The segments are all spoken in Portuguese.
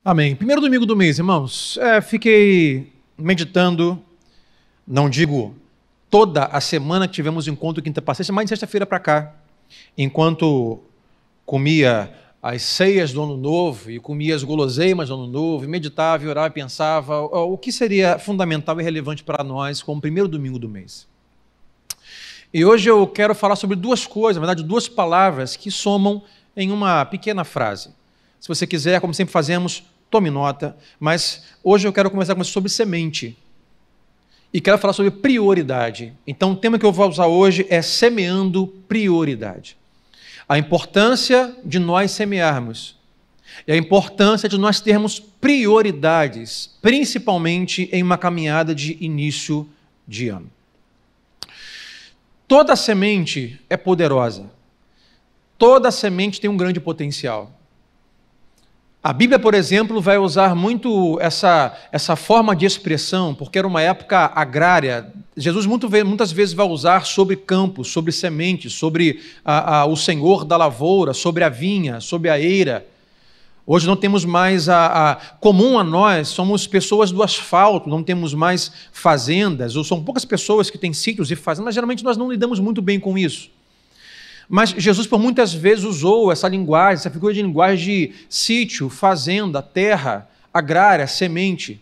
Amém. Primeiro domingo do mês, irmãos. Fiquei meditando, não digo toda a semana que tivemos encontro quinta passada, mas de sexta-feira para cá, enquanto comia as ceias do Ano Novo e comia as guloseimas do Ano Novo, e meditava, e orava e pensava o que seria fundamental e relevante para nós como primeiro domingo do mês. E hoje eu quero falar sobre duas coisas, na verdade duas palavras que somam em uma pequena frase. Se você quiser, como sempre fazemos, tome nota, mas hoje eu quero conversar com você sobre semente. E quero falar sobre prioridade. Então o tema que eu vou usar hoje é semeando prioridade. A importância de nós semearmos. E a importância de nós termos prioridades, principalmente em uma caminhada de início de ano. Toda semente é poderosa. Toda semente tem um grande potencial. A Bíblia, por exemplo, vai usar muito essa forma de expressão, porque era uma época agrária. Jesus muitas vezes vai usar sobre campos, sobre sementes, sobre o Senhor da lavoura, sobre a vinha, sobre a eira. Hoje não temos mais comum a nós, somos pessoas do asfalto, não temos mais fazendas, ou são poucas pessoas que têm sítios e fazendas, mas geralmente nós não lidamos muito bem com isso. Mas Jesus por muitas vezes usou essa linguagem, essa figura de linguagem de sítio, fazenda, terra, agrária, semente.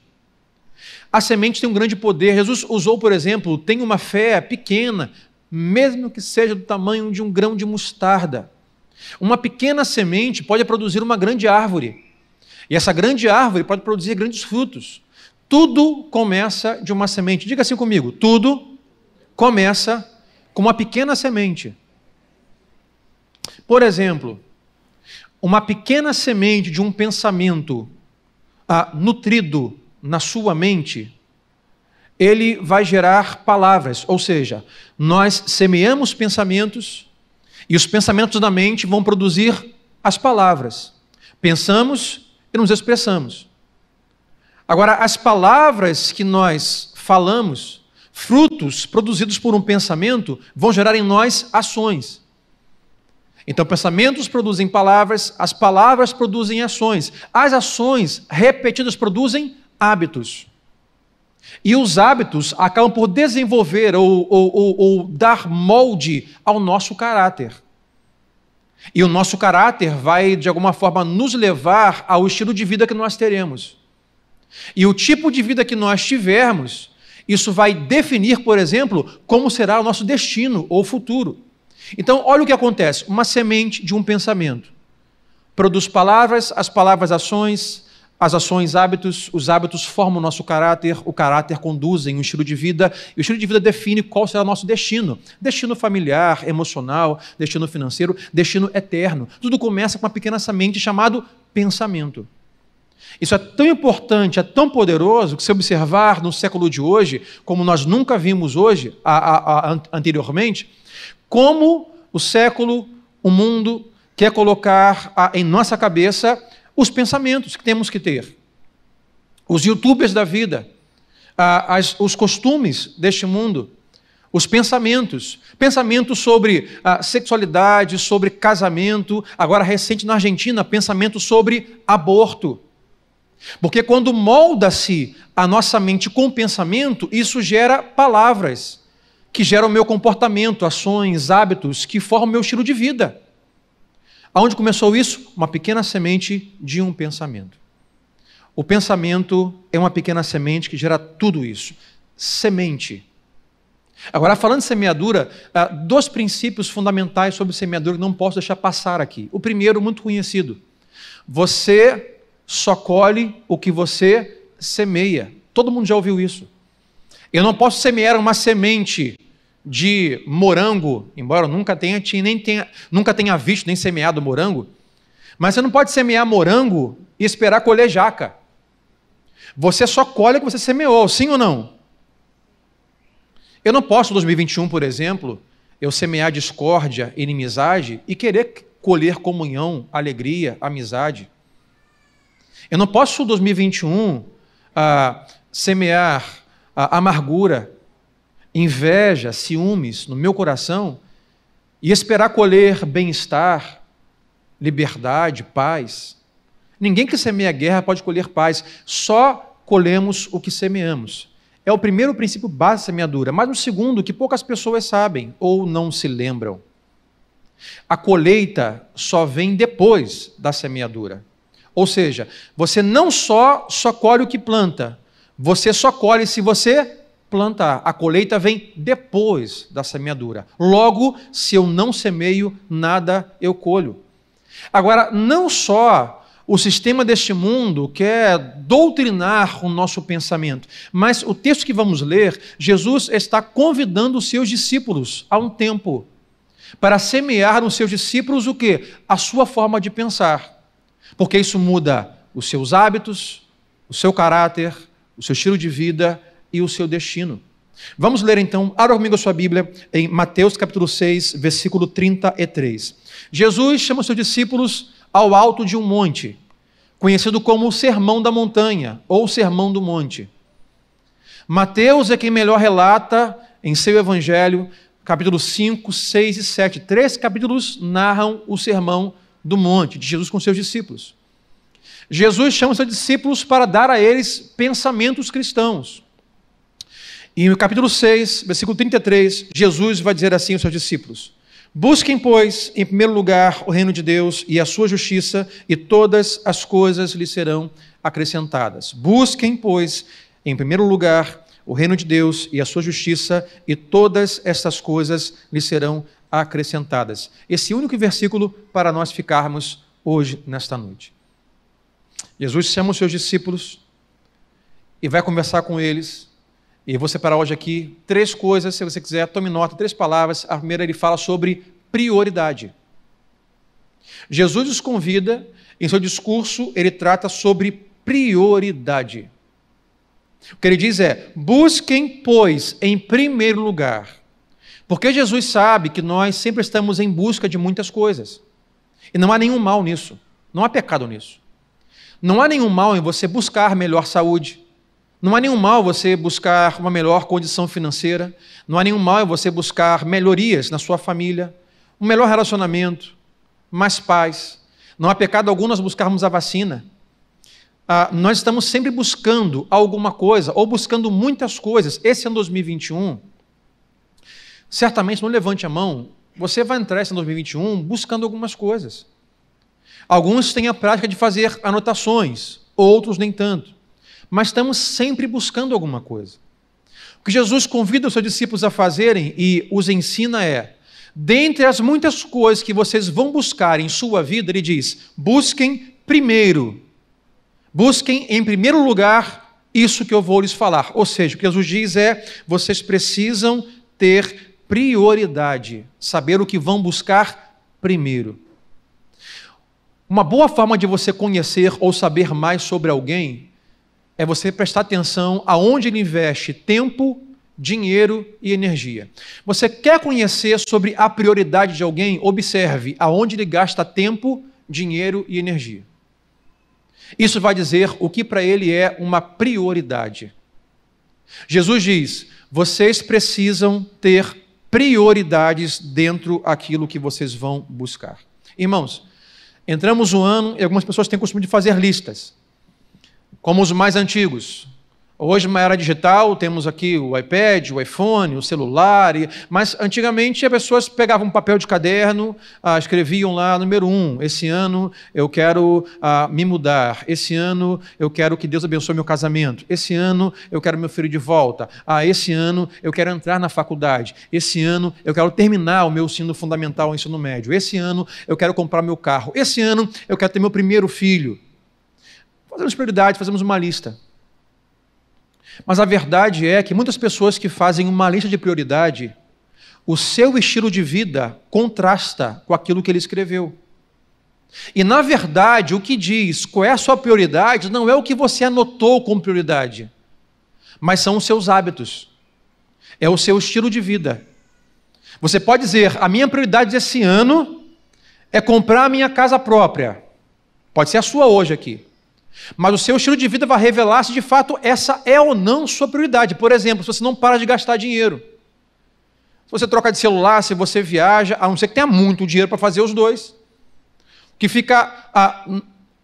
A semente tem um grande poder. Jesus usou, por exemplo, tem uma fé pequena, mesmo que seja do tamanho de um grão de mostarda. Uma pequena semente pode produzir uma grande árvore. E essa grande árvore pode produzir grandes frutos. Tudo começa de uma semente. Diga assim comigo, tudo começa com uma pequena semente. Por exemplo, uma pequena semente de um pensamento nutrido na sua mente, ele vai gerar palavras, ou seja, nós semeamos pensamentos e os pensamentos da mente vão produzir as palavras. Pensamos e nos expressamos. Agora, as palavras que nós falamos, frutos produzidos por um pensamento, vão gerar em nós ações. Então, pensamentos produzem palavras, as palavras produzem ações. As ações repetidas produzem hábitos. E os hábitos acabam por desenvolver ou dar molde ao nosso caráter. E o nosso caráter vai, de alguma forma, nos levar ao estilo de vida que nós teremos. E o tipo de vida que nós tivermos, isso vai definir, por exemplo, como será o nosso destino ou futuro. Então, olha o que acontece. Uma semente de um pensamento produz palavras, as palavras ações, as ações hábitos, os hábitos formam o nosso caráter, o caráter conduzem um estilo de vida, e o estilo de vida define qual será o nosso destino. Destino familiar, emocional, destino financeiro, destino eterno. Tudo começa com uma pequena semente chamada pensamento. Isso é tão importante, é tão poderoso, que se observar no século de hoje, como nós nunca vimos hoje, anteriormente, como o século, o mundo, quer colocar em nossa cabeça os pensamentos que temos que ter. Os youtubers da vida, os costumes deste mundo, os pensamentos. Pensamentos sobre sexualidade, sobre casamento. Agora, recente na Argentina, pensamentos sobre aborto. Porque quando molda-se a nossa mente com pensamento, isso gera palavras que geram o meu comportamento, ações, hábitos, que formam o meu estilo de vida. Aonde começou isso? Uma pequena semente de um pensamento. O pensamento é uma pequena semente que gera tudo isso. Semente. Agora, falando de semeadura, dois princípios fundamentais sobre semeadura que não posso deixar passar aqui. O primeiro, muito conhecido. Você só colhe o que você semeia. Todo mundo já ouviu isso. Eu não posso semear uma semente de morango, embora eu nunca tenha visto nem semeado morango, mas você não pode semear morango e esperar colher jaca. Você só colhe o que você semeou, sim ou não? Eu não posso, em 2021, por exemplo, eu semear discórdia, inimizade e querer colher comunhão, alegria, amizade. Eu não posso, em 2021, semear amargura, inveja, ciúmes no meu coração e esperar colher bem-estar, liberdade, paz. Ninguém que semeia guerra pode colher paz. Só colhemos o que semeamos. É o primeiro princípio básico da semeadura. Mas o segundo, que poucas pessoas sabem ou não se lembram. A colheita só vem depois da semeadura. Ou seja, você não só colhe o que planta, você só colhe se você plantar. A colheita vem depois da semeadura. Logo, se eu não semeio, nada eu colho. Agora, não só o sistema deste mundo quer doutrinar o nosso pensamento, mas o texto que vamos ler, Jesus está convidando os seus discípulos há um tempo para semear nos seus discípulos o quê? A sua forma de pensar. Porque isso muda os seus hábitos, o seu caráter, o seu estilo de vida e o seu destino. Vamos ler então, abra comigo a sua Bíblia, em Mateus capítulo 6, versículo 33. Jesus chama os seus discípulos ao alto de um monte, conhecido como o Sermão da Montanha, ou Sermão do Monte. Mateus é quem melhor relata em seu evangelho, capítulos 5, 6 e 7. 3 capítulos narram o Sermão do Monte, de Jesus com seus discípulos. Jesus chama os seus discípulos para dar a eles pensamentos cristãos. E no capítulo 6, versículo 33, Jesus vai dizer assim aos seus discípulos: busquem, pois, em primeiro lugar o reino de Deus e a sua justiça, e todas as coisas lhes serão acrescentadas. Busquem, pois, em primeiro lugar o reino de Deus e a sua justiça, e todas estas coisas lhes serão acrescentadas. Esse único versículo para nós ficarmos hoje, nesta noite. Jesus chama os seus discípulos e vai conversar com eles. E eu vou separar hoje aqui 3 coisas, se você quiser, tome nota, 3 palavras. A primeira, ele fala sobre prioridade. Jesus os convida, em seu discurso, ele trata sobre prioridade. O que ele diz é: busquem, pois, em primeiro lugar. Porque Jesus sabe que nós sempre estamos em busca de muitas coisas. E não há nenhum mal nisso. Não há pecado nisso. Não há nenhum mal em você buscar melhor saúde. Não há nenhum mal você buscar uma melhor condição financeira. Não há nenhum mal em você buscar melhorias na sua família, um melhor relacionamento, mais paz. Não há pecado algum nós buscarmos a vacina. Nós estamos sempre buscando alguma coisa, ou buscando muitas coisas. Esse ano 2021, certamente, não levante a mão, você vai entrar esse ano 2021 buscando algumas coisas. Alguns têm a prática de fazer anotações, outros nem tanto. Mas estamos sempre buscando alguma coisa. O que Jesus convida os seus discípulos a fazerem e os ensina é: dentre as muitas coisas que vocês vão buscar em sua vida, ele diz, busquem primeiro. Busquem em primeiro lugar isso que eu vou lhes falar. Ou seja, o que Jesus diz é, vocês precisam ter prioridade, saber o que vão buscar primeiro. Uma boa forma de você conhecer ou saber mais sobre alguém é você prestar atenção aonde ele investe tempo, dinheiro e energia. Você quer conhecer sobre a prioridade de alguém? Observe aonde ele gasta tempo, dinheiro e energia. Isso vai dizer o que para ele é uma prioridade. Jesus diz, vocês precisam ter prioridades dentro daquilo que vocês vão buscar. Irmãos, entramos no ano e algumas pessoas têm o costume de fazer listas, como os mais antigos. Hoje, na era digital, temos aqui o iPad, o iPhone, o celular, mas antigamente as pessoas pegavam um papel de caderno, escreviam lá, número 1, esse ano eu quero me mudar, esse ano eu quero que Deus abençoe meu casamento, esse ano eu quero meu filho de volta, esse ano eu quero entrar na faculdade, esse ano eu quero terminar o meu ensino fundamental, o ensino médio, esse ano eu quero comprar meu carro, esse ano eu quero ter meu primeiro filho. Fazemos prioridade, fazemos uma lista. Mas a verdade é que muitas pessoas que fazem uma lista de prioridade, o seu estilo de vida contrasta com aquilo que ele escreveu. E, na verdade, o que diz qual é a sua prioridade não é o que você anotou como prioridade, mas são os seus hábitos, é o seu estilo de vida. Você pode dizer, a minha prioridade esse ano é comprar a minha casa própria. Pode ser a sua hoje aqui. Mas o seu estilo de vida vai revelar se de fato essa é ou não sua prioridade. Por exemplo, se você não para de gastar dinheiro, se você troca de celular, se você viaja, a não ser que tenha muito dinheiro para fazer os dois, que fica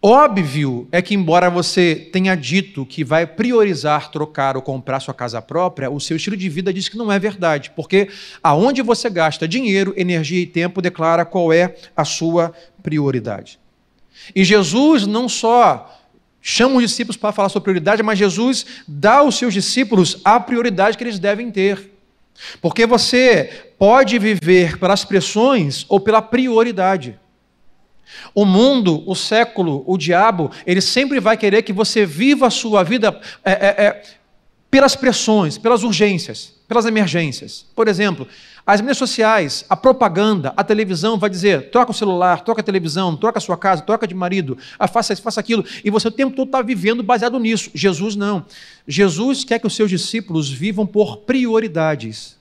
Óbvio é que, embora você tenha dito que vai priorizar trocar ou comprar sua casa própria, o seu estilo de vida diz que não é verdade, porque aonde você gasta dinheiro, energia e tempo declara qual é a sua prioridade. E Jesus não só chama os discípulos para falar sobre prioridade, mas Jesus dá aos seus discípulos a prioridade que eles devem ter. Porque você pode viver pelas pressões ou pela prioridade. O mundo, o século, o diabo, ele sempre vai querer que você viva a sua vida pelas pressões, pelas urgências, pelas emergências. Por exemplo, as mídias sociais, a propaganda, a televisão vai dizer, troca o celular, troca a televisão, troca a sua casa, troca de marido, faça isso, faça aquilo, e você o tempo todo está vivendo baseado nisso. Jesus não. Jesus quer que os seus discípulos vivam por prioridades.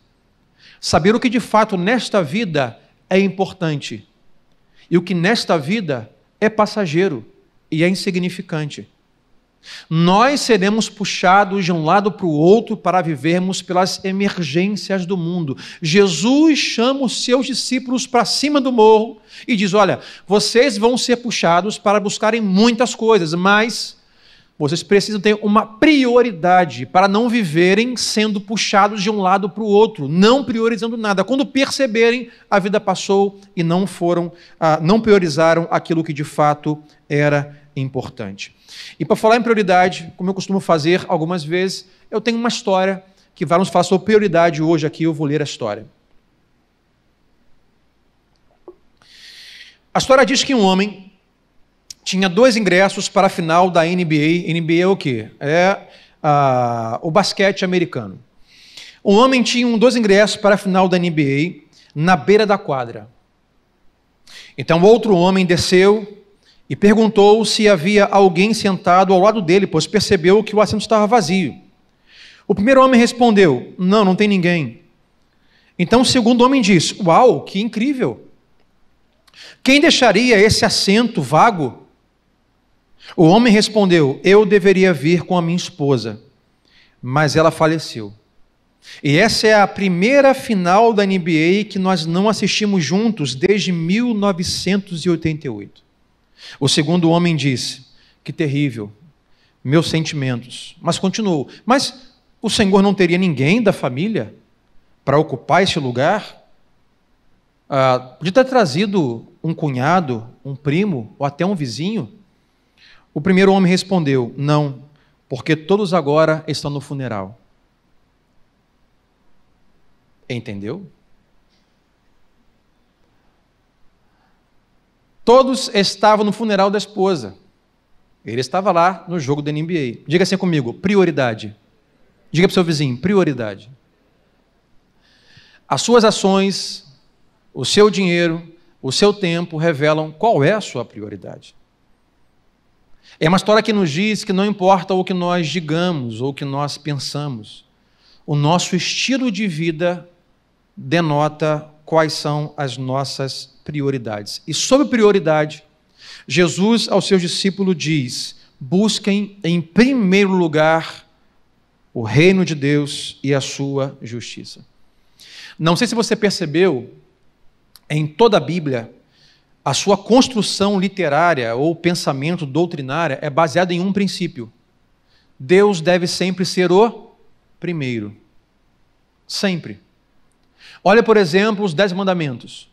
Saber o que de fato nesta vida é importante. E o que nesta vida é passageiro e é insignificante. Nós seremos puxados de um lado para o outro para vivermos pelas emergências do mundo. Jesus chama os seus discípulos para cima do morro e diz, olha, vocês vão ser puxados para buscarem muitas coisas, mas vocês precisam ter uma prioridade para não viverem sendo puxados de um lado para o outro, não priorizando nada. Quando perceberem, a vida passou e não priorizaram aquilo que de fato era importante. E para falar em prioridade, como eu costumo fazer algumas vezes, eu tenho uma história que vai nos falar sobre prioridade hoje aqui, eu vou ler a história. A história diz que um homem tinha 2 ingressos para a final da NBA. NBA é o quê? O basquete americano. Um homem tinha 2 ingressos para a final da NBA na beira da quadra. Então outro homem desceu e perguntou se havia alguém sentado ao lado dele, pois percebeu que o assento estava vazio. O primeiro homem respondeu, não tem ninguém. Então o segundo homem disse, uau, que incrível! Quem deixaria esse assento vago? O homem respondeu, eu deveria vir com a minha esposa, mas ela faleceu. E essa é a primeira final da NBA que nós não assistimos juntos desde 1988. O segundo homem disse, que terrível, meus sentimentos. Mas continuou, mas o Senhor não teria ninguém da família para ocupar esse lugar? Podia ter trazido um cunhado, um primo ou até um vizinho? O primeiro homem respondeu, não, porque todos agora estão no funeral. Entendeu? Todos estavam no funeral da esposa. Ele estava lá no jogo da NBA. Diga assim comigo, prioridade. Diga para o seu vizinho, prioridade. As suas ações, o seu dinheiro, o seu tempo revelam qual é a sua prioridade. É uma história que nos diz que não importa o que nós digamos ou o que nós pensamos, o nosso estilo de vida denota quais são as nossas prioridades. E sobre prioridade, Jesus aos seus discípulos diz, busquem em primeiro lugar o reino de Deus e a sua justiça. Não sei se você percebeu, em toda a Bíblia, a sua construção literária ou pensamento doutrinário é baseado em um princípio. Deus deve sempre ser o primeiro. Sempre. Olha, por exemplo, os 10 mandamentos.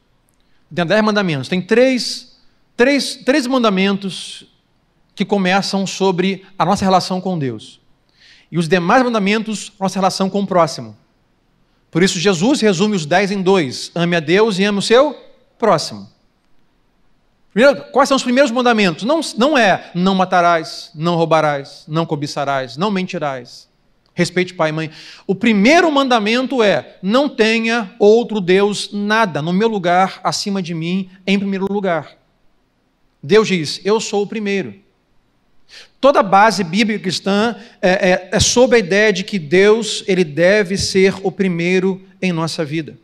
Tem 10 mandamentos. Tem três mandamentos que começam sobre a nossa relação com Deus. E os demais mandamentos, nossa relação com o próximo. Por isso, Jesus resume os 10 em 2. Ame a Deus e ame o seu próximo. Quais são os primeiros mandamentos? Não é não matarás, não roubarás, não cobiçarás, não mentirás. Respeite pai e mãe. O primeiro mandamento é, não tenha outro Deus nada no meu lugar, acima de mim, em primeiro lugar. Deus diz, eu sou o primeiro. Toda a base bíblica cristã é sobre a ideia de que Deus ele deve ser o primeiro em nossa vida.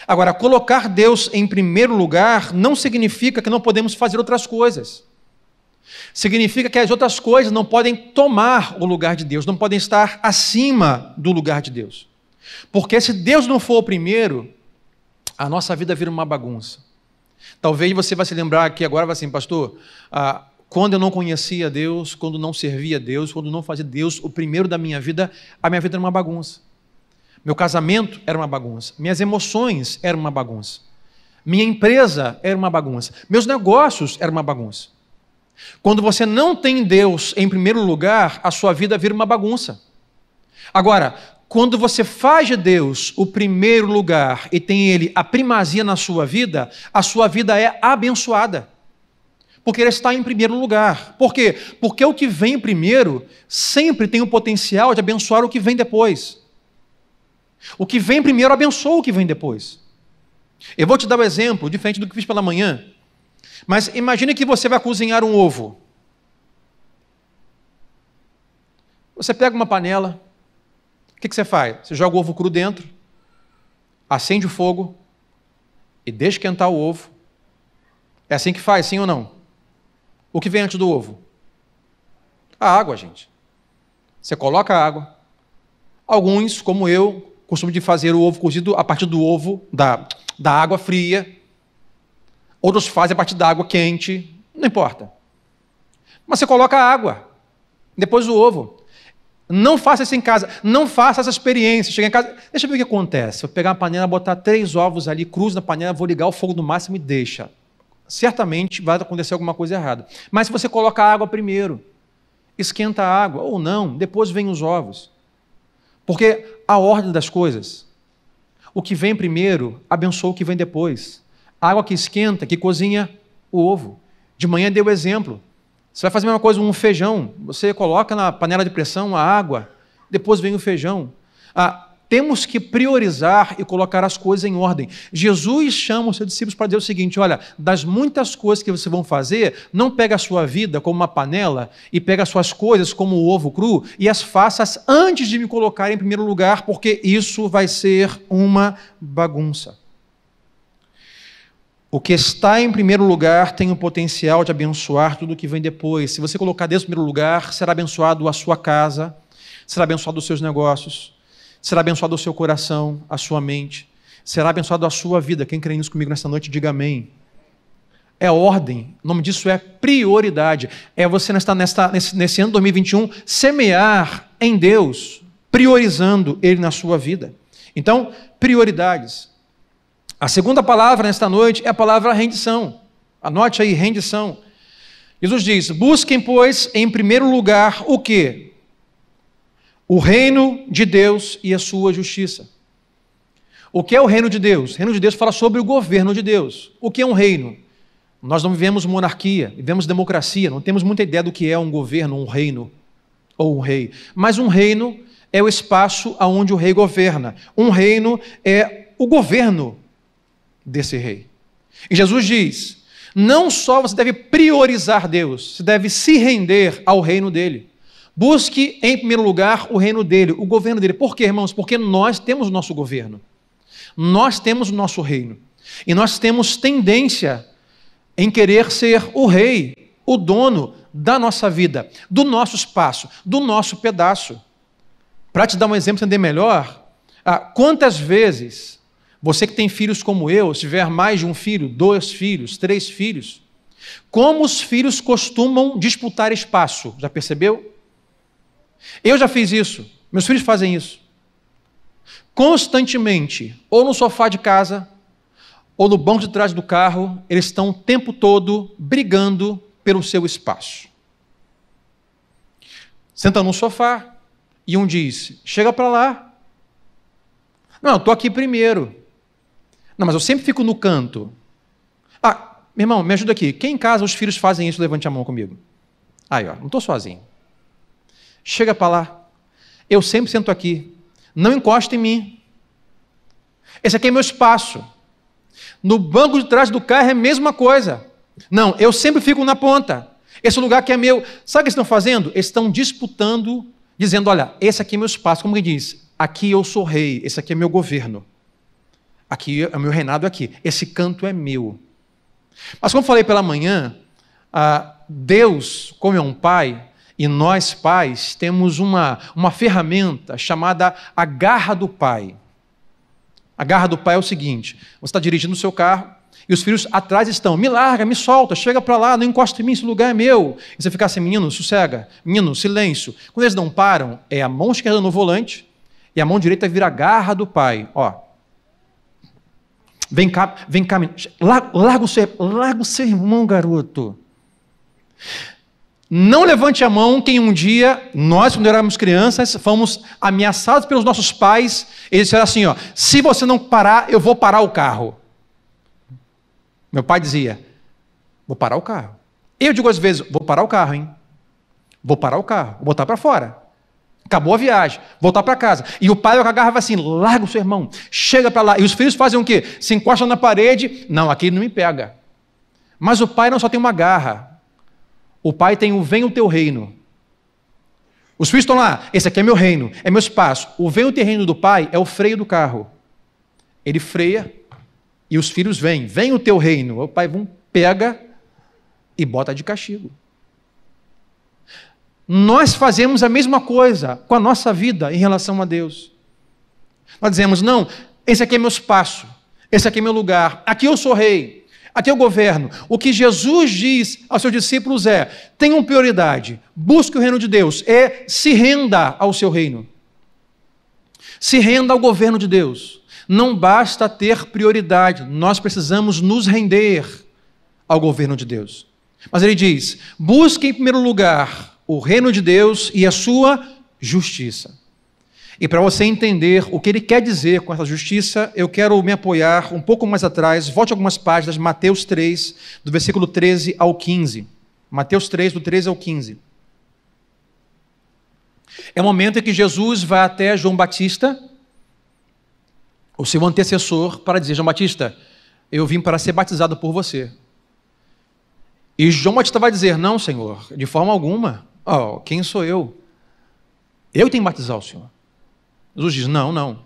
Agora, colocar Deus em primeiro lugar não significa que não podemos fazer outras coisas. Significa que as outras coisas não podem tomar o lugar de Deus, não podem estar acima do lugar de Deus. Porque se Deus não for o primeiro, a nossa vida vira uma bagunça. Talvez você vai se lembrar aqui agora, vai assim, pastor, quando eu não conhecia Deus, quando não servia Deus, quando não fazia Deus o primeiro da minha vida, a minha vida era uma bagunça. Meu casamento era uma bagunça. Minhas emoções eram uma bagunça. Minha empresa era uma bagunça. Meus negócios eram uma bagunça. Quando você não tem Deus em primeiro lugar, a sua vida vira uma bagunça. Agora, quando você faz de Deus o primeiro lugar e tem Ele a primazia na sua vida, a sua vida é abençoada. Porque Ele está em primeiro lugar. Por quê? Porque o que vem primeiro sempre tem o potencial de abençoar o que vem depois. O que vem primeiro abençoa o que vem depois. Eu vou te dar um exemplo, diferente do que fiz pela manhã. Mas imagine que você vai cozinhar um ovo. Você pega uma panela, o que você faz? Você joga o ovo cru dentro, acende o fogo e deixa esquentar o ovo. É assim que faz, sim ou não? O que vem antes do ovo? A água, gente. Você coloca a água. Alguns, como eu, costumam de fazer o ovo cozido a partir do ovo, da água fria. Outros fazem a partir da água quente. Não importa. Mas você coloca a água, depois o ovo. Não faça isso em casa. Não faça essa experiência. Chega em casa, deixa eu ver o que acontece. Eu vou pegar uma panela, botar 3 ovos ali, cruzo na panela, vou ligar o fogo no máximo e deixa. Certamente vai acontecer alguma coisa errada. Mas se você coloca a água primeiro, esquenta a água, ou não, depois vem os ovos. Porque a ordem das coisas, o que vem primeiro, abençoa o que vem depois. A água que esquenta, que cozinha o ovo. De manhã deu exemplo. Você vai fazer a mesma coisa com um feijão. Você coloca na panela de pressão a água, depois vem o feijão. Temos que priorizar e colocar as coisas em ordem. Jesus chama os seus discípulos para dizer o seguinte: olha, das muitas coisas que vocês vão fazer, não pega a sua vida como uma panela e pega as suas coisas como o ovo cru e as faças antes de me colocar em primeiro lugar, porque isso vai ser uma bagunça. O que está em primeiro lugar tem o potencial de abençoar tudo o que vem depois. Se você colocar Deus em primeiro lugar, será abençoado a sua casa, será abençoado os seus negócios, será abençoado o seu coração, a sua mente, será abençoado a sua vida. Quem crê nisso comigo nesta noite, diga amém. É ordem, o nome disso é prioridade. É você nesse ano 2021 semear em Deus, priorizando Ele na sua vida. Então, prioridades. A segunda palavra nesta noite é a palavra rendição. Anote aí, rendição. Jesus diz: busquem, pois, em primeiro lugar o quê? O reino de Deus e a sua justiça. O que é o reino de Deus? O reino de Deus fala sobre o governo de Deus. O que é um reino? Nós não vivemos monarquia, vivemos democracia, não temos muita ideia do que é um governo, um reino ou um rei. Mas um reino é o espaço onde o rei governa. Um reino é o governo desse rei. E Jesus diz: não só você deve priorizar Deus, você deve se render ao reino dele. Busque em primeiro lugar o reino dele, o governo dele. Por quê, irmãos? Porque nós temos o nosso governo. Nós temos o nosso reino. E nós temos tendência em querer ser o rei, o dono da nossa vida, do nosso espaço, do nosso pedaço. Para te dar um exemplo, entender melhor, quantas vezes você que tem filhos como eu, se tiver mais de um filho, 2 filhos, 3 filhos, como os filhos costumam disputar espaço, já percebeu? Eu já fiz isso, meus filhos fazem isso. Constantemente, ou no sofá de casa, ou no banco de trás do carro, eles estão o tempo todo brigando pelo seu espaço. Senta no sofá e um diz: chega para lá. Não, eu estou aqui primeiro. Não, mas eu sempre fico no canto. Meu irmão, me ajuda aqui. Quem em casa os filhos fazem isso? Levante a mão comigo. Aí, ó, não estou sozinho. Chega para lá. Eu sempre sento aqui. Não encosta em mim. Esse aqui é meu espaço. No banco de trás do carro é a mesma coisa. Não, eu sempre fico na ponta. Esse lugar aqui é meu. Sabe o que eles estão fazendo? Eles estão disputando, dizendo: olha, esse aqui é meu espaço. Como que diz? Aqui eu sou rei, esse aqui é meu governo. Aqui é o meu reinado aqui. Esse canto é meu. Mas como falei pela manhã, Deus, como é um pai, e nós pais temos uma ferramenta chamada a garra do pai. A garra do pai é o seguinte: você está dirigindo o seu carro, E os filhos atrás estão, me larga, me solta, chega para lá, não encosta em mim, esse lugar é meu. E você fica assim, menino, sossega, menino, silêncio. Quando eles não param, é a mão esquerda no volante e a mão direita vira a garra do pai. Ó, vem cá, larga o seu irmão, garoto. Não levante a mão quem um dia, nós quando éramos crianças, fomos ameaçados pelos nossos pais, eles disseram assim, ó, se você não parar, eu vou parar o carro. Meu pai dizia, vou parar o carro. Eu digo às vezes, vou parar o carro, hein? Vou parar o carro, vou botar para fora. Acabou a viagem, voltar para casa. E o pai com a garra vai assim, larga o seu irmão, chega para lá. E os filhos fazem o quê? Se encostam na parede, não, aqui não me pega. Mas o pai não só tem uma garra, o pai tem o vem o teu reino. Os filhos estão lá, esse aqui é meu reino, é meu espaço. O vem o teu reino do pai é o freio do carro. Ele freia e os filhos vem o teu reino. O pai pega e bota de castigo. Nós fazemos a mesma coisa com a nossa vida em relação a Deus. Nós dizemos, não, esse aqui é meu espaço, esse aqui é meu lugar, aqui eu sou rei, aqui eu governo. O que Jesus diz aos seus discípulos é, tenham prioridade, busque o reino de Deus, se renda ao seu reino. Se renda ao governo de Deus. Não basta ter prioridade, nós precisamos nos render ao governo de Deus. Mas ele diz, busque em primeiro lugar o reino de Deus e a sua justiça. E para você entender o que ele quer dizer com essa justiça, eu quero me apoiar um pouco mais atrás, volte algumas páginas, Mateus 3, do versículo 13 ao 15. Mateus 3, do 13 ao 15. É o momento em que Jesus vai até João Batista, o seu antecessor, para dizer, João Batista, eu vim para ser batizado por você. E João Batista vai dizer, não, Senhor, de forma alguma. Oh, quem sou eu? Eu tenho que batizar o Senhor. Jesus diz, não.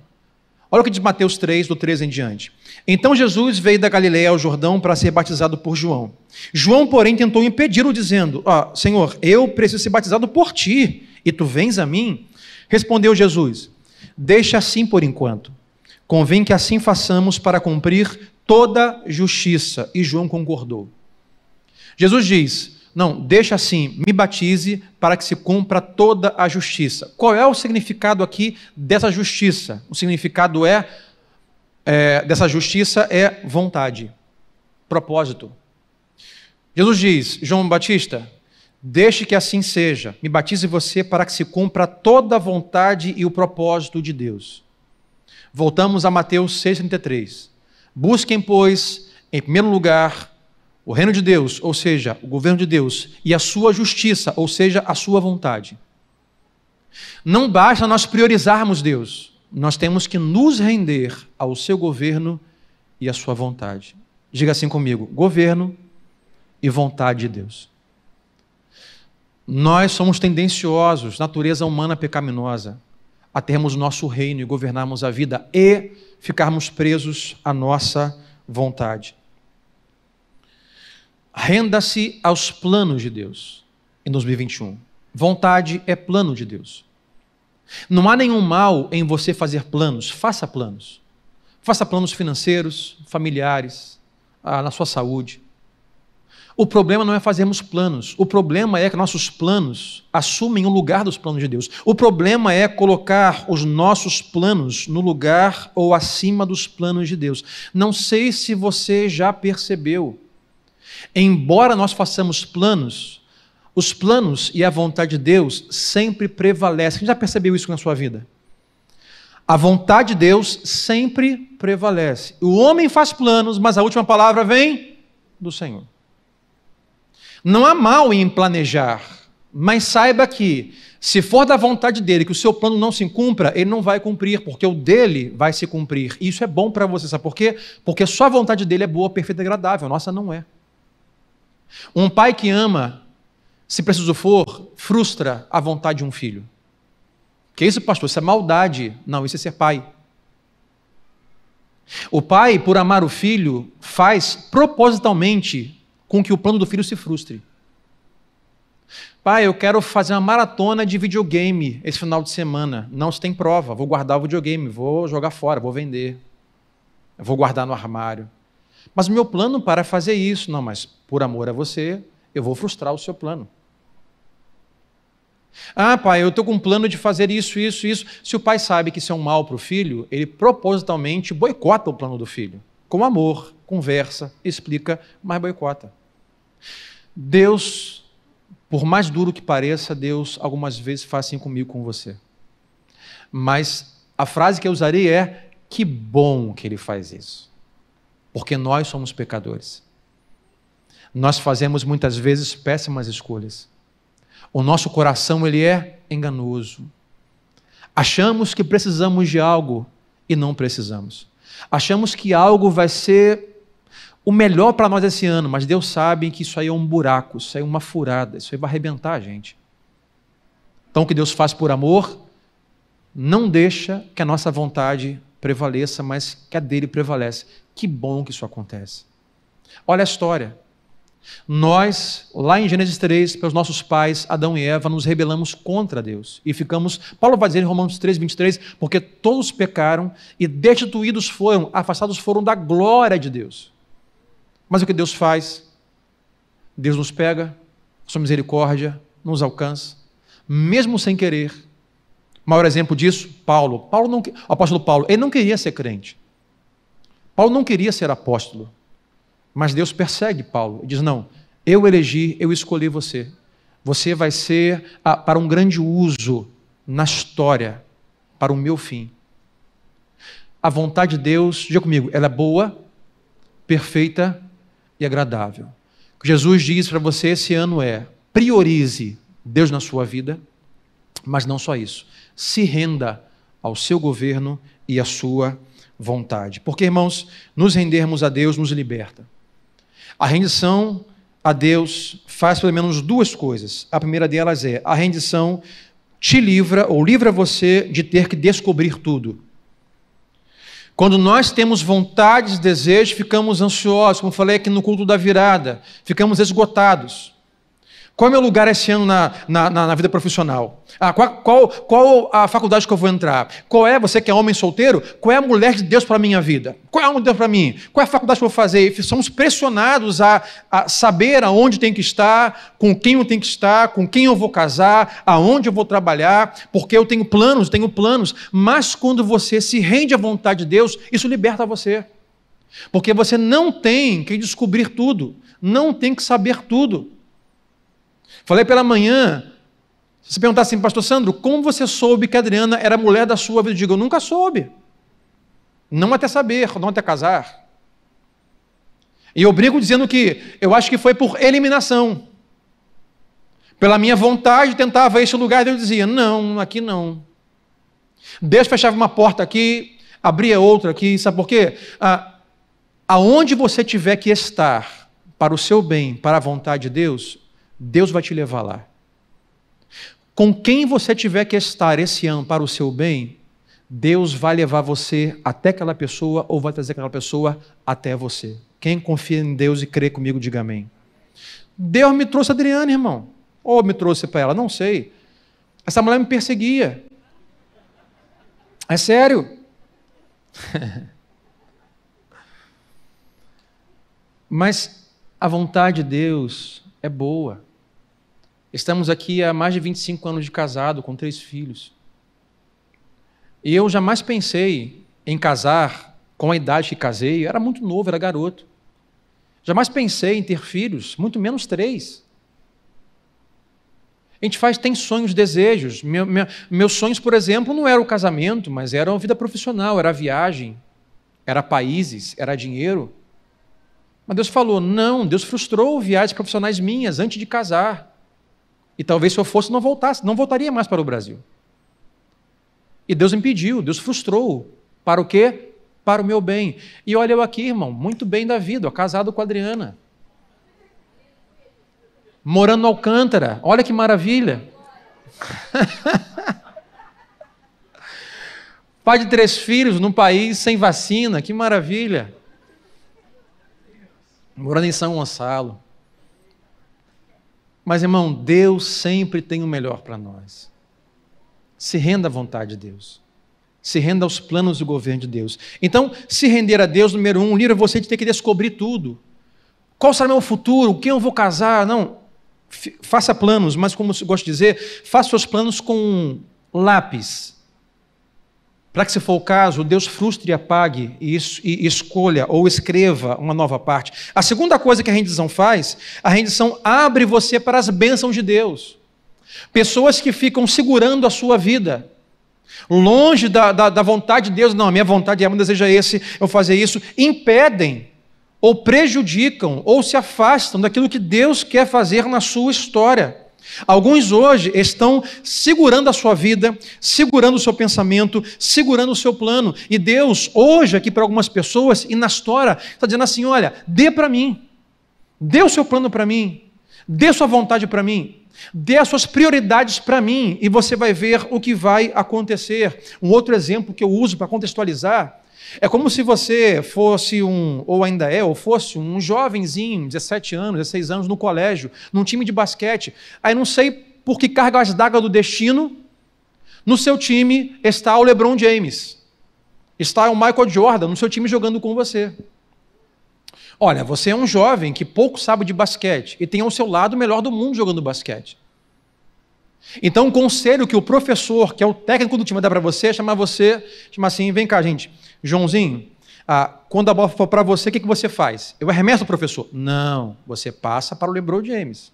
Olha o que diz Mateus 3, do 13 em diante. Então Jesus veio da Galileia ao Jordão para ser batizado por João. João, porém, tentou impedi-lo, dizendo, Senhor, eu preciso ser batizado por ti, e tu vens a mim? Respondeu Jesus, deixa assim por enquanto. Convém que assim façamos para cumprir toda justiça. E João concordou. Jesus diz, não, deixa assim, me batize para que se cumpra toda a justiça. Qual é o significado aqui dessa justiça? O significado dessa justiça é vontade, propósito. Jesus diz, João Batista, deixe que assim seja, me batize você para que se cumpra toda a vontade e o propósito de Deus. Voltamos a Mateus 6,33. Busquem, pois, em primeiro lugar, o reino de Deus, ou seja, o governo de Deus, e a sua justiça, ou seja, a sua vontade. Não basta nós priorizarmos Deus, nós temos que nos render ao seu governo e à sua vontade. Diga assim comigo, governo e vontade de Deus. Nós somos tendenciosos, natureza humana pecaminosa, a termos nosso reino e governarmos a vida e ficarmos presos à nossa vontade. Renda-se aos planos de Deus em 2021. Vontade é plano de Deus. Não há nenhum mal em você fazer planos, faça planos. Faça planos financeiros, familiares, na sua saúde. O problema não é fazermos planos, o problema é que nossos planos assumem o lugar dos planos de Deus. O problema é colocar os nossos planos no lugar ou acima dos planos de Deus. Não sei se você já percebeu, embora nós façamos planos, os planos e a vontade de Deus sempre prevalecem. Quem já percebeu isso na sua vida? A vontade de Deus sempre prevalece. O homem faz planos, mas a última palavra vem do Senhor. Não há mal em planejar, mas saiba que, se for da vontade dele que o seu plano não se cumpra, ele não vai cumprir, porque o dele vai se cumprir. E isso é bom para você, sabe por quê? Porque só a vontade dele é boa, perfeita e agradável, a nossa não é. Um pai que ama, se preciso for, frustra a vontade de um filho. Que isso, pastor? Isso é maldade. Não, isso é ser pai. O pai, por amar o filho, faz propositalmente com que o plano do filho se frustre. Pai, eu quero fazer uma maratona de videogame esse final de semana. Não, se tem prova, vou guardar o videogame, vou jogar fora, vou vender. Eu vou guardar no armário. Mas o meu plano para fazer isso, não, mas por amor a você, eu vou frustrar o seu plano. Ah, pai, eu estou com um plano de fazer isso, isso, isso. Se o pai sabe que isso é um mal para o filho, ele propositalmente boicota o plano do filho. Com amor, conversa, explica, mas boicota. Deus, por mais duro que pareça, Deus algumas vezes faz assim comigo, com você. Mas a frase que eu usarei é: que bom que Ele faz isso. Porque nós somos pecadores. Nós fazemos muitas vezes péssimas escolhas. O nosso coração, ele é enganoso. Achamos que precisamos de algo e não precisamos. Achamos que algo vai ser o melhor para nós esse ano, mas Deus sabe que isso aí é um buraco, isso aí é uma furada, isso aí vai arrebentar a gente. Então o que Deus faz por amor, não deixa que a nossa vontade prevaleça, mas que a dele prevalece. Que bom que isso acontece. Olha a história. Nós, lá em Gênesis 3, pelos nossos pais, Adão e Eva, nos rebelamos contra Deus. E ficamos, Paulo vai dizer em Romanos 3, 23, porque todos pecaram e destituídos foram, afastados foram da glória de Deus. Mas o que Deus faz? Deus nos pega, sua misericórdia nos alcança, mesmo sem querer. O maior exemplo disso, Paulo. O apóstolo Paulo, ele não queria ser crente. Paulo não queria ser apóstolo. Mas Deus persegue Paulo e diz: não, eu elegi, eu escolhi você. Você vai ser para um grande uso na história, para o meu fim. A vontade de Deus, diga comigo, ela é boa, perfeita e agradável. O que Jesus diz para você esse ano é: priorize Deus na sua vida, mas não só isso. Se renda ao seu governo e à sua vontade. Porque, irmãos, nos rendermos a Deus nos liberta. A rendição a Deus faz pelo menos duas coisas. A primeira delas é: a rendição te livra ou livra você de ter que descobrir tudo. Quando nós temos vontades, desejos, ficamos ansiosos, como falei aqui no culto da virada, ficamos esgotados. Qual é o meu lugar esse ano na vida profissional? Qual a faculdade que eu vou entrar? Você que é homem solteiro, qual é a mulher de Deus para a minha vida? Qual é a mulher de Deus para mim? Qual é a faculdade que eu vou fazer? E somos pressionados a saber aonde tem que estar, com quem eu tenho que estar, com quem eu vou casar, aonde eu vou trabalhar, porque eu tenho planos, mas quando você se rende à vontade de Deus, isso liberta você. Porque você não tem que descobrir tudo, não tem que saber tudo. Falei pela manhã, se você perguntar assim: pastor Sandro, como você soube que a Adriana era a mulher da sua vida? Eu digo: eu nunca soube. Não até saber, não até casar. E eu brigo dizendo que eu acho que foi por eliminação. Pela minha vontade, tentava esse lugar, e Deus dizia: não, aqui não. Deus fechava uma porta aqui, abria outra aqui, sabe por quê? Aonde você tiver que estar para o seu bem, para a vontade de Deus, Deus vai te levar lá. Com quem você tiver que estar esse ano para o seu bem, Deus vai levar você até aquela pessoa ou vai trazer aquela pessoa até você. Quem confia em Deus e crê comigo, diga amém. Deus me trouxe a Adriana, irmão. Ou me trouxe para ela, não sei. Essa mulher me perseguia. É sério. Mas a vontade de Deus é boa. Estamos aqui há mais de 25 anos de casado, com 3 filhos. E eu jamais pensei em casar com a idade que casei. Eu era muito novo, era garoto. Jamais pensei em ter filhos, muito menos 3. A gente tem sonhos, desejos. Meus sonhos, por exemplo, não era o casamento, mas era a vida profissional, era a viagem, era países, era dinheiro. Mas Deus falou: não, Deus frustrou viagens profissionais minhas antes de casar. E talvez se eu fosse, não voltaria mais para o Brasil. E Deus impediu, Deus frustrou. Para o quê? Para o meu bem. E olha eu aqui, irmão, muito bem da vida, casado com a Adriana. Morando no Alcântara, olha que maravilha. Pai de 3 filhos num país sem vacina, que maravilha. Morando em São Gonçalo. Mas, irmão, Deus sempre tem o melhor para nós. Se renda à vontade de Deus. Se renda aos planos do governo de Deus. Então, se render a Deus, número 1, livra você de ter que descobrir tudo. Qual será o meu futuro? Quem eu vou casar? Não. Faça planos, mas como eu gosto de dizer, faça seus planos com lápis. Para que, se for o caso, Deus frustre e apague e escolha ou escreva uma nova parte. A segunda coisa que a rendição faz, a rendição abre você para as bênçãos de Deus. Pessoas que ficam segurando a sua vida, longe da vontade de Deus, não, a minha vontade é, eu desejo esse, eu fazer isso, impedem, ou prejudicam, ou se afastam daquilo que Deus quer fazer na sua história. Alguns hoje estão segurando a sua vida, segurando o seu pensamento, segurando o seu plano. E Deus, hoje, aqui para algumas pessoas, e na história, está dizendo assim: olha, dê para mim, dê o seu plano para mim, dê a sua vontade para mim, dê as suas prioridades para mim, e você vai ver o que vai acontecer. Um outro exemplo que eu uso para contextualizar, é como se você fosse fosse um jovenzinho, 17 anos, 16 anos, no colégio, num time de basquete. Aí não sei por que cargas d'água do destino, no seu time está o LeBron James, está o Michael Jordan no seu time jogando com você. Olha, você é um jovem que pouco sabe de basquete e tem ao seu lado o melhor do mundo jogando basquete. Então, o conselho que o professor, que é o técnico do time, dá para você é chamar assim: vem cá, gente, Joãozinho, quando a bola for para você, o que você faz? Eu arremesso o professor. Não, você passa para o LeBron James.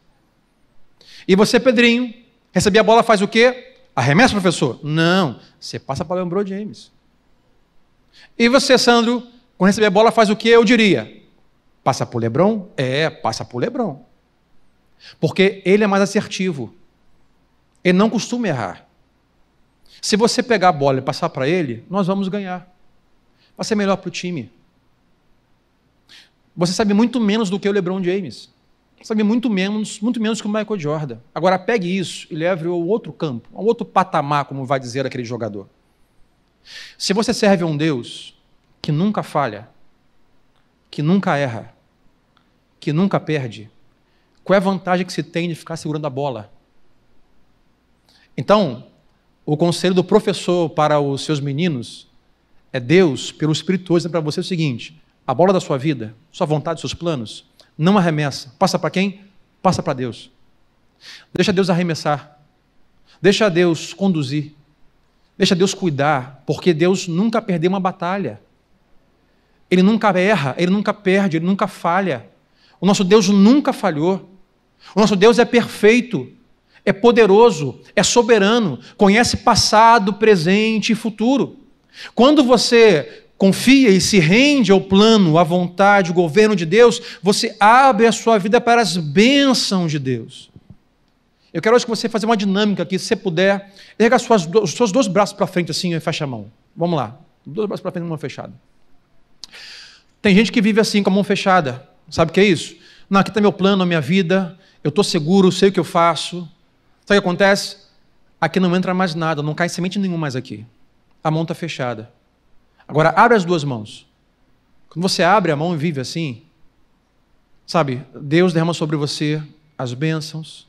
E você, Pedrinho, receber a bola, faz o quê? Arremessa o professor. Não, você passa para o LeBron James. E você, Sandro, quando receber a bola, faz o quê? Eu diria: passa para o LeBron? Passa para o LeBron. Porque ele é mais assertivo. Ele não costuma errar. Se você pegar a bola e passar para ele, nós vamos ganhar. Vai ser melhor para o time. Você sabe muito menos do que o LeBron James. Sabe muito menos que o Michael Jordan. Agora pegue isso e leve ao outro campo, ao outro patamar, como vai dizer aquele jogador. Se você serve a um Deus que nunca falha, que nunca erra, que nunca perde, qual é a vantagem que se tem de ficar segurando a bola? Então, o conselho do professor para os seus meninos é: Deus, pelo Espírito, dizendo para você o seguinte: a bola da sua vida, sua vontade, seus planos, não arremessa. Passa para quem? Passa para Deus. Deixa Deus arremessar. Deixa Deus conduzir. Deixa Deus cuidar, porque Deus nunca perdeu uma batalha. Ele nunca erra, Ele nunca perde, Ele nunca falha. O nosso Deus nunca falhou. O nosso Deus é perfeito, é poderoso, é soberano, conhece passado, presente e futuro. Quando você confia e se rende ao plano, à vontade, ao governo de Deus, você abre a sua vida para as bênçãos de Deus. Eu quero hoje que você faça uma dinâmica aqui, se você puder, erga os seus dois braços para frente assim e fecha a mão. Vamos lá, 2 braços para frente e mão fechada. Tem gente que vive assim, com a mão fechada. Sabe o que é isso? Não, aqui está meu plano, a minha vida, eu estou seguro, sei o que eu faço. Sabe o que acontece? Aqui não entra mais nada, não cai semente nenhuma mais aqui. A mão está fechada. Agora, abre as duas mãos. Quando você abre a mão e vive assim, sabe, Deus derrama sobre você as bênçãos,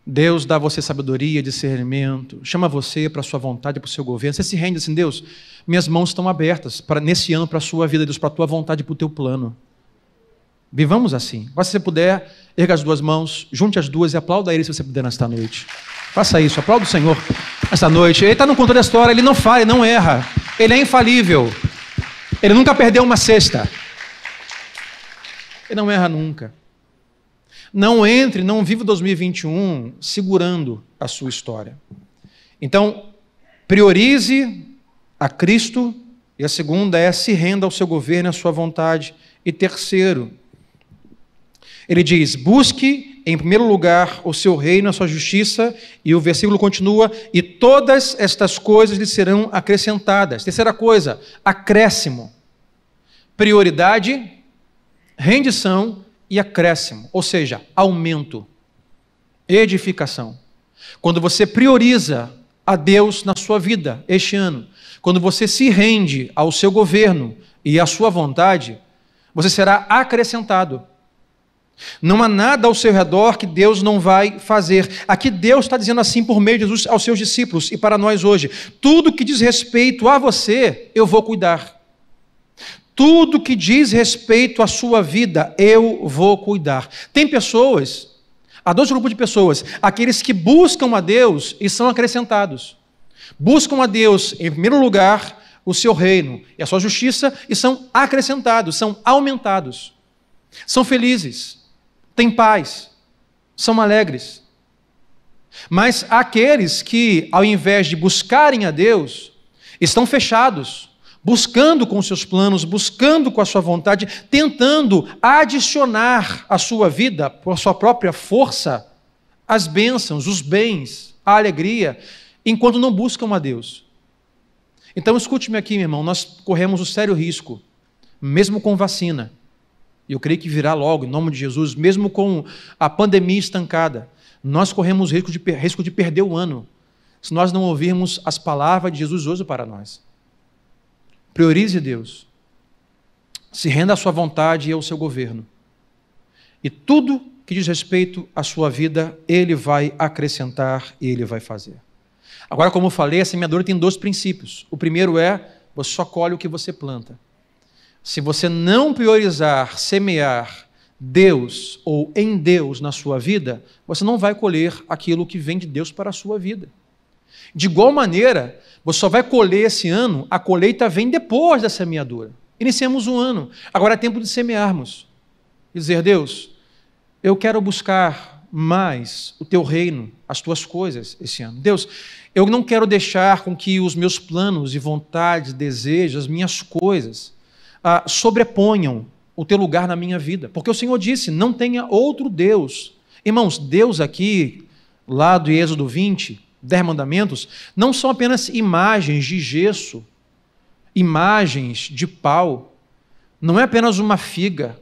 Deus dá a você sabedoria, discernimento, chama você para a sua vontade, para o seu governo. Você se rende assim: Deus, minhas mãos estão abertas nesse ano para a sua vida, Deus, para a tua vontade e para o teu plano. Vivamos assim. Agora, se você puder, erga as duas mãos, junte as duas e aplauda Ele se você puder nesta noite. Faça isso, aplauda o Senhor esta noite. Ele está no controle da história, Ele não falha, Ele não erra. Ele é infalível. Ele nunca perdeu uma cesta. Ele não erra nunca. Não entre, não viva 2021 segurando a sua história. Então, priorize a Cristo. E a segunda é: se renda ao seu governo e à sua vontade. E terceiro, ele diz: busque em primeiro lugar o seu reino, a sua justiça, e o versículo continua: e todas estas coisas lhe serão acrescentadas. Terceira coisa, acréscimo. Prioridade, rendição e acréscimo, ou seja, aumento, edificação. Quando você prioriza a Deus na sua vida este ano, quando você se rende ao seu governo e à sua vontade, você será acrescentado. Não há nada ao seu redor que Deus não vai fazer. Aqui Deus está dizendo assim por meio de Jesus aos seus discípulos e para nós hoje: tudo que diz respeito a você, eu vou cuidar. Tudo que diz respeito à sua vida, eu vou cuidar. Tem pessoas, há dois grupos de pessoas: aqueles que buscam a Deus e são acrescentados. Buscam a Deus, em primeiro lugar, o seu reino e a sua justiça, e são acrescentados, são aumentados. São felizes, têm paz, são alegres. Mas há aqueles que, ao invés de buscarem a Deus, estão fechados, buscando com os seus planos, buscando com a sua vontade, tentando adicionar à sua vida, por sua própria força, as bênçãos, os bens, a alegria, enquanto não buscam a Deus. Então escute-me aqui, meu irmão, nós corremos o sério risco, mesmo com vacina, e eu creio que virá logo, em nome de Jesus, mesmo com a pandemia estancada, nós corremos risco de perder o ano, se nós não ouvirmos as palavras de Jesus hoje para nós. Priorize Deus, se renda à sua vontade e ao seu governo, e tudo que diz respeito à sua vida, Ele vai acrescentar e Ele vai fazer. Agora, como eu falei, a semeadura tem dois princípios. O primeiro é, você só colhe o que você planta. Se você não priorizar, semear Deus ou em Deus na sua vida, você não vai colher aquilo que vem de Deus para a sua vida. De igual maneira, você só vai colher esse ano, a colheita vem depois da semeadura. Iniciamos um ano, agora é tempo de semearmos. E dizer: Deus, eu quero buscar mais o teu reino, as tuas coisas esse ano. Deus, eu não quero deixar com que os meus planos e vontades, desejos, as minhas coisas sobreponham o teu lugar na minha vida. Porque o Senhor disse: não tenha outro Deus. Irmãos, Deus aqui, lá do Êxodo 20, 10 mandamentos, não são apenas imagens de gesso, imagens de pau, não é apenas uma figa.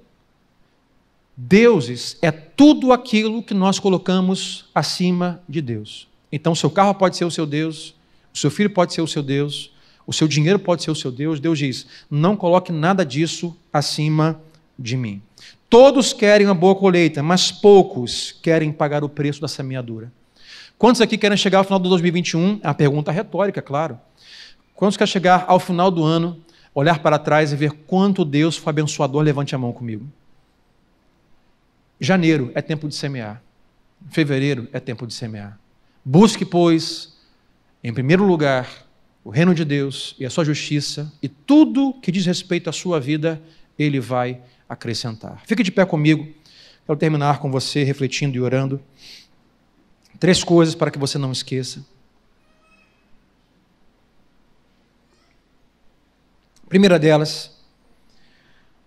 Deuses é tudo aquilo que nós colocamos acima de Deus. Então, o seu carro pode ser o seu Deus, o seu filho pode ser o seu Deus, o seu dinheiro pode ser o seu Deus. Deus diz: não coloque nada disso acima de mim. Todos querem uma boa colheita, mas poucos querem pagar o preço da semeadura. Quantos aqui querem chegar ao final de 2021? É uma pergunta retórica, claro. Quantos querem chegar ao final do ano, olhar para trás e ver quanto Deus foi abençoador? Levante a mão comigo. Janeiro é tempo de semear. Fevereiro é tempo de semear. Busque, pois, em primeiro lugar, o reino de Deus e a sua justiça, e tudo que diz respeito à sua vida, Ele vai acrescentar. Fique de pé comigo. Quero terminar com você refletindo e orando. 3 coisas para que você não esqueça. Primeira delas,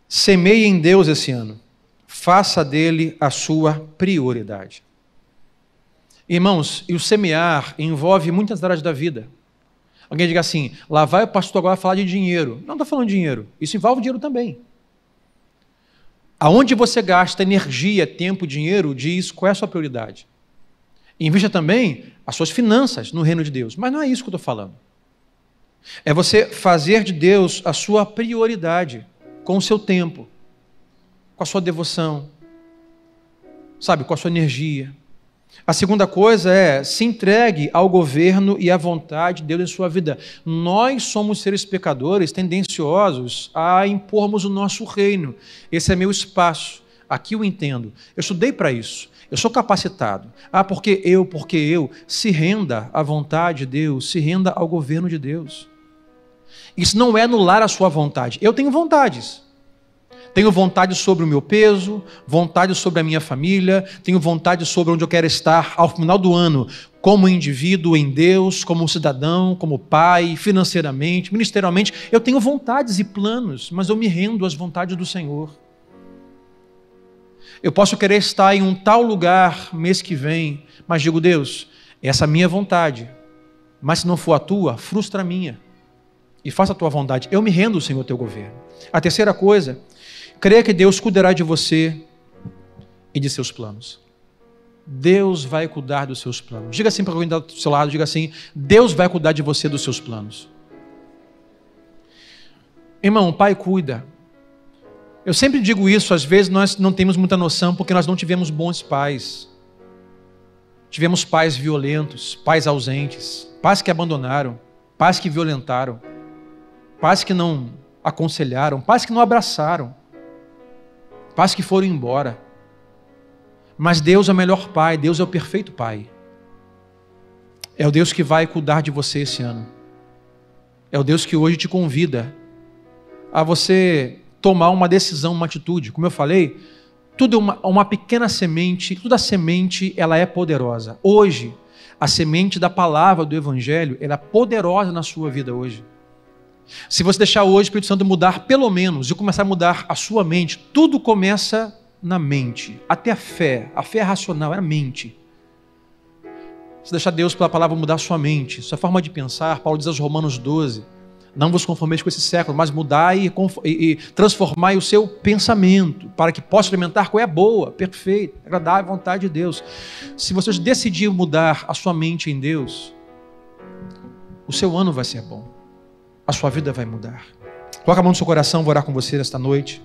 semeie em Deus esse ano. Faça dele a sua prioridade. Irmãos, e o semear envolve muitas áreas da vida. Alguém diga assim: lá vai o pastor agora falar de dinheiro. Não estou falando de dinheiro, isso envolve dinheiro também. Aonde você gasta energia, tempo, dinheiro, diz qual é a sua prioridade. Invista também as suas finanças no reino de Deus. Mas não é isso que eu estou falando. É você fazer de Deus a sua prioridade com o seu tempo, com a sua devoção, sabe, com a sua energia. A segunda coisa é: se entregue ao governo e à vontade de Deus em sua vida. Nós somos seres pecadores tendenciosos a impormos o nosso reino. Esse é meu espaço, aqui eu entendo. Eu estudei para isso, eu sou capacitado. Porque eu. Se renda à vontade de Deus, se renda ao governo de Deus. Isso não é anular a sua vontade. Eu tenho vontades. Tenho vontade sobre o meu peso, vontade sobre a minha família, tenho vontade sobre onde eu quero estar ao final do ano, como indivíduo em Deus, como cidadão, como pai, financeiramente, ministerialmente. Eu tenho vontades e planos, mas eu me rendo às vontades do Senhor. Eu posso querer estar em um tal lugar mês que vem, mas digo: Deus, essa é a minha vontade, mas se não for a tua, frustra a minha. E faça a tua vontade. Eu me rendo, Senhor, ao teu governo. A terceira coisa: creia que Deus cuidará de você e de seus planos. Deus vai cuidar dos seus planos. Diga assim para alguém do seu lado, diga assim: Deus vai cuidar de você e dos seus planos. Irmão, o pai cuida. Eu sempre digo isso, às vezes nós não temos muita noção porque nós não tivemos bons pais. Tivemos pais violentos, pais ausentes, pais que abandonaram, pais que violentaram, pais que não aconselharam, pais que não abraçaram, pais que foram embora. Mas Deus é o melhor pai, Deus é o perfeito pai. É o Deus que vai cuidar de você esse ano. É o Deus que hoje te convida a você tomar uma decisão, uma atitude. Como eu falei, tudo é uma pequena semente, toda semente ela é poderosa. Hoje, a semente da palavra do Evangelho, ela é poderosa na sua vida hoje. Se você deixar hoje o Espírito Santo mudar pelo menos, e começar a mudar a sua mente, tudo começa na mente. Até a fé racional é a mente. Se deixar Deus pela palavra mudar a sua mente, sua forma de pensar, Paulo diz aos Romanos 12, não vos conformeis com esse século, mas mudai e transformai o seu pensamento, para que possa experimentar qual é a boa, perfeita, agradável vontade de Deus. Se você decidir mudar a sua mente em Deus, o seu ano vai ser bom. A sua vida vai mudar. Coloca a mão no seu coração, vou orar com você esta noite.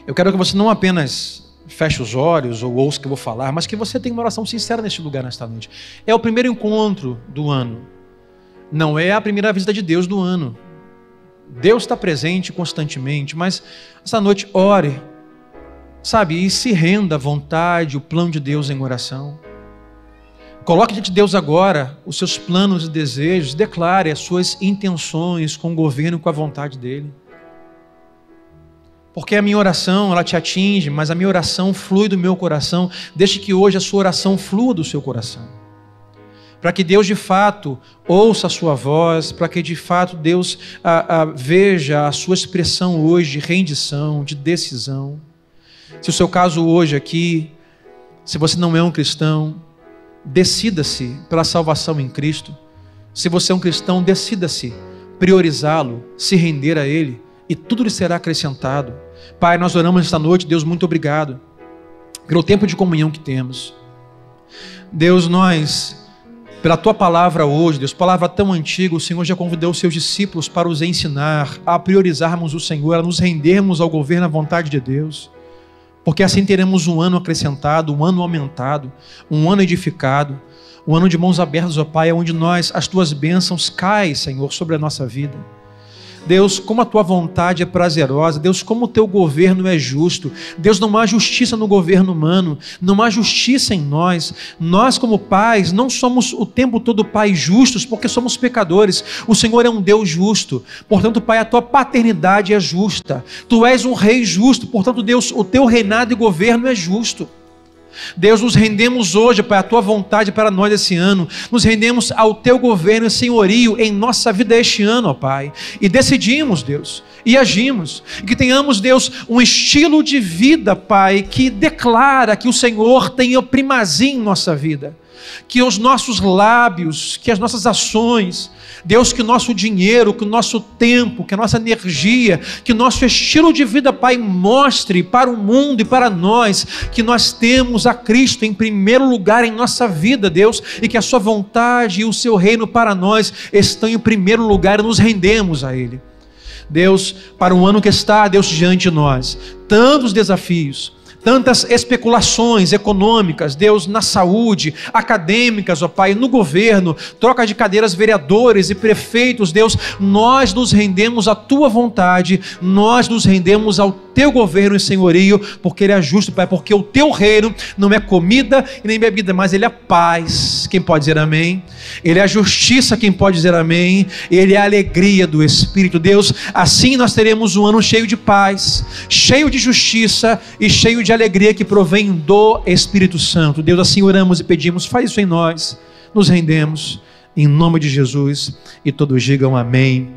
Eu quero que você não apenas feche os olhos ou ouça o que eu vou falar, mas que você tenha uma oração sincera neste lugar, nesta noite. É o primeiro encontro do ano. Não é a primeira visita de Deus do ano. Deus está presente constantemente, mas essa noite ore, sabe, e se renda à vontade, o plano de Deus em oração. Coloque diante de Deus agora os seus planos e desejos, declare as suas intenções com o governo e com a vontade dEle. Porque a minha oração, ela te atinge, mas a minha oração flui do meu coração, desde que hoje a sua oração flua do seu coração. Para que Deus de fato ouça a sua voz, para que de fato Deus veja a sua expressão hoje de rendição, de decisão. Se o seu caso hoje aqui, se você não é um cristão, decida-se pela salvação em Cristo. Se você é um cristão, decida-se priorizá-lo, se render a Ele, e tudo lhe será acrescentado. Pai, nós oramos esta noite, Deus, muito obrigado pelo tempo de comunhão que temos. Deus, nós, pela Tua palavra hoje, Deus, palavra tão antiga, o Senhor já convidou os Seus discípulos para os ensinar a priorizarmos o Senhor, a nos rendermos ao governo, à vontade de Deus, porque assim teremos um ano acrescentado, um ano aumentado, um ano edificado, um ano de mãos abertas, ó Pai, onde as Tuas bênçãos caem, Senhor, sobre a nossa vida. Deus, como a Tua vontade é prazerosa, Deus, como o Teu governo é justo, Deus, não há justiça no governo humano, não há justiça em nós. Nós como pais não somos o tempo todo pais justos, porque somos pecadores. O Senhor é um Deus justo, portanto, Pai, a Tua paternidade é justa, Tu és um rei justo, portanto, Deus, o Teu reinado e governo é justo. Deus, nos rendemos hoje, Pai, a Tua vontade para nós esse ano, nos rendemos ao Teu governo e senhorio em nossa vida este ano, ó Pai, e decidimos, Deus, e agimos, e que tenhamos, Deus, um estilo de vida, Pai, que declara que o Senhor tem a primazia em nossa vida, que os nossos lábios, que as nossas ações, Deus, que o nosso dinheiro, que o nosso tempo, que a nossa energia, que o nosso estilo de vida, Pai, mostre para o mundo e para nós que nós temos a Cristo em primeiro lugar em nossa vida, Deus, e que a Sua vontade e o Seu reino para nós estão em primeiro lugar e nos rendemos a Ele. Deus, para o ano que está, Deus, diante de nós, tantos desafios, tantas especulações econômicas, Deus, na saúde, acadêmicas, ó Pai, no governo, troca de cadeiras vereadores e prefeitos, Deus, nós nos rendemos à Tua vontade, nós nos rendemos ao Teu governo e senhorio, porque Ele é justo, Pai, porque o Teu reino não é comida e nem bebida, mas Ele é paz. Quem pode dizer amém? Ele é a justiça, quem pode dizer amém? Ele é a alegria do Espírito. Deus, assim nós teremos um ano cheio de paz, cheio de justiça e cheio de alegria que provém do Espírito Santo. Deus, assim oramos e pedimos, faz isso em nós, nos rendemos, em nome de Jesus, e todos digam amém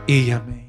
e amém.